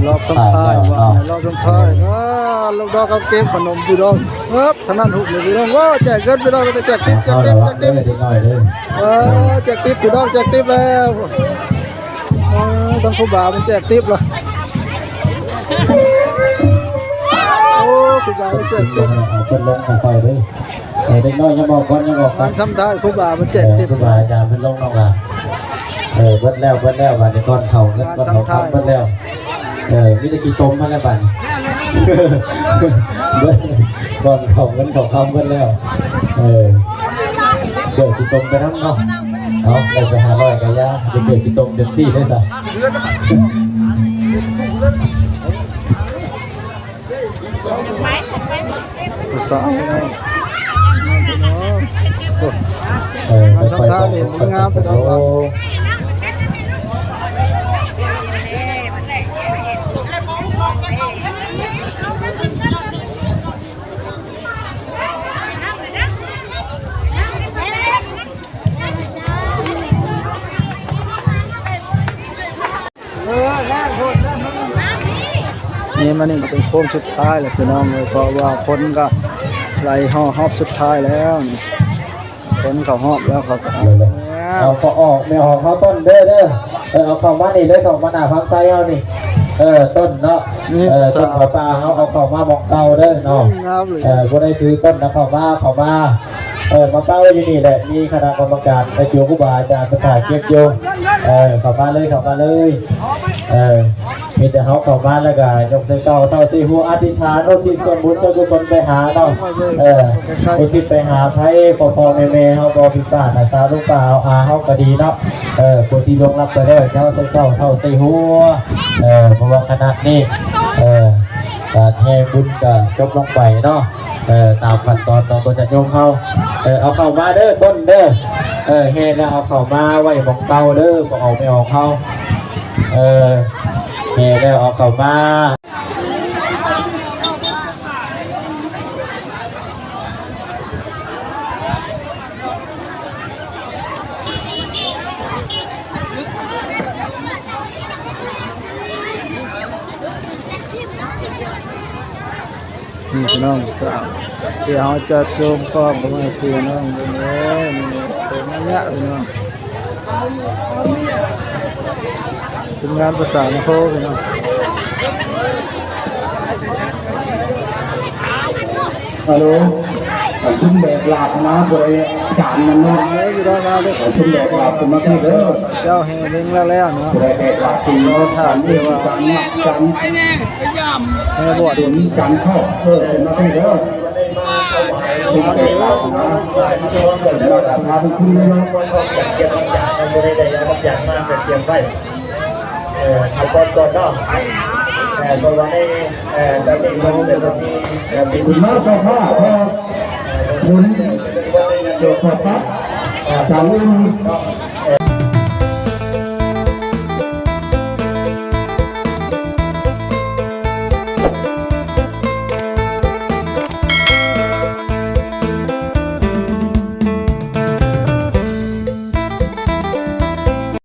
รอบสุดท้ายว่ารอบสุดท้ายนะลูกดอกเขาเก็บขนมพี่น้องครับทางนั้นหุบเลยพี่น้องว้าแจกเงินพี่น้องไปแจกติ๊บแจกติ๊บแจกติ๊บแจกติ๊บพี่น้องแจกติ๊บแล้วต้องครูบามันแจกติ๊บละโอ้ครูบามันแจกติ๊บเป็นลงของไฟด้วยเด็กน้อยยังบอกก่อนยังบอกมันซ้ำท้ายครูบามันแจกติ๊บ ครูบาอาจารย์เป็นลงน้องละเบิ้ลแล้ววันนี้ก้อนเข่าเงินก้อนเข่าเบิ้ลแล้ววิธีต้มมาแล้วบันก่อนของเงินของคำกันแล้วเกิดกิต้มไปทั้งเนาะเอาเราไปหาลอยกันยาจะเกิดกิต้มเต็มที่ได้สักสาวมันซ้ำท้ายนี่มันงามไปทั้งวันนี่มันนี่เป็นโค้งสุดท้ายแล้วพี่น้องเลยเพราะว่าคนก็ไหลห่อหอบสุดท้ายแล้วคนเขาหอบแล้วเขาก็เอาพอออกไม่ออกเขาต้นเด้อเอาของมานี่เด้อของมาหน้าฟังไซเอานี่ต้นเนาะต้นเขาปลาเขาเอาของมาบอกเก่าเด้อเนาะผู้ใดถือต้นนะเขามามาเป้าอยู่นี่แหละมีคณะกรรมการในจิ๋วกุบาอาจารย์สถานเก็บโยเข้ามาเลยมีแต่เขาเข้ามาแล้วก็ยกเส้นเก่าเท่าที่หัวอธิษฐานอุทิศส่วนบุญส่วนกุศลไปหาเนาะอุทิศไปหาไพ่พ่อแม่เขาบอกพิการนะตาลูกเปล่าเขาก็ดีเนาะคนที่ลงรับไปแล้วเจ้าเส้นเก่าเท่าที่หัวเพราะว่าคณะนี้การแห่บุญก็จบลงไปเนาะตามขั้นตอนของตัวจะโยมเขาเอาเข้ามาเด้อต้นเด้อแห่แล้วเอาเข้ามาไว้ของเก่าเด้อบอกเอาไม่ออกเขาแห่แล้วเอาเข้ามาพี่น้องสาวเดี๋ยวจะชมกล้องของพี่น้องตรงนี้เป็นระยะพี่น้องเป็นงานภาษาโคพี่น้องฮัลโหลชุ่มแดดหลับนะบริการมันนะอยู่ด้านหน้าเลยชุ่มแดดหลับผมมาที่เด้อเจ้าแห่เลี้ยงแล้วเนาะบริแดดหลับตีเราถามที่ว่าจันแห่บวชมีจันเข้าผมมาที่เด้อชุ่มแดดหลับนะเราจะพาไปคุยเลยนะเกี่ยวกับอย่างเราบริแดดบางอย่างมากแต่เกี่ยวไปเอาก่อนเนาะตัววันนี้จะเป็นวันเดียวที่เป็นคุณมากก็พอคุณโยกพัดจากนี้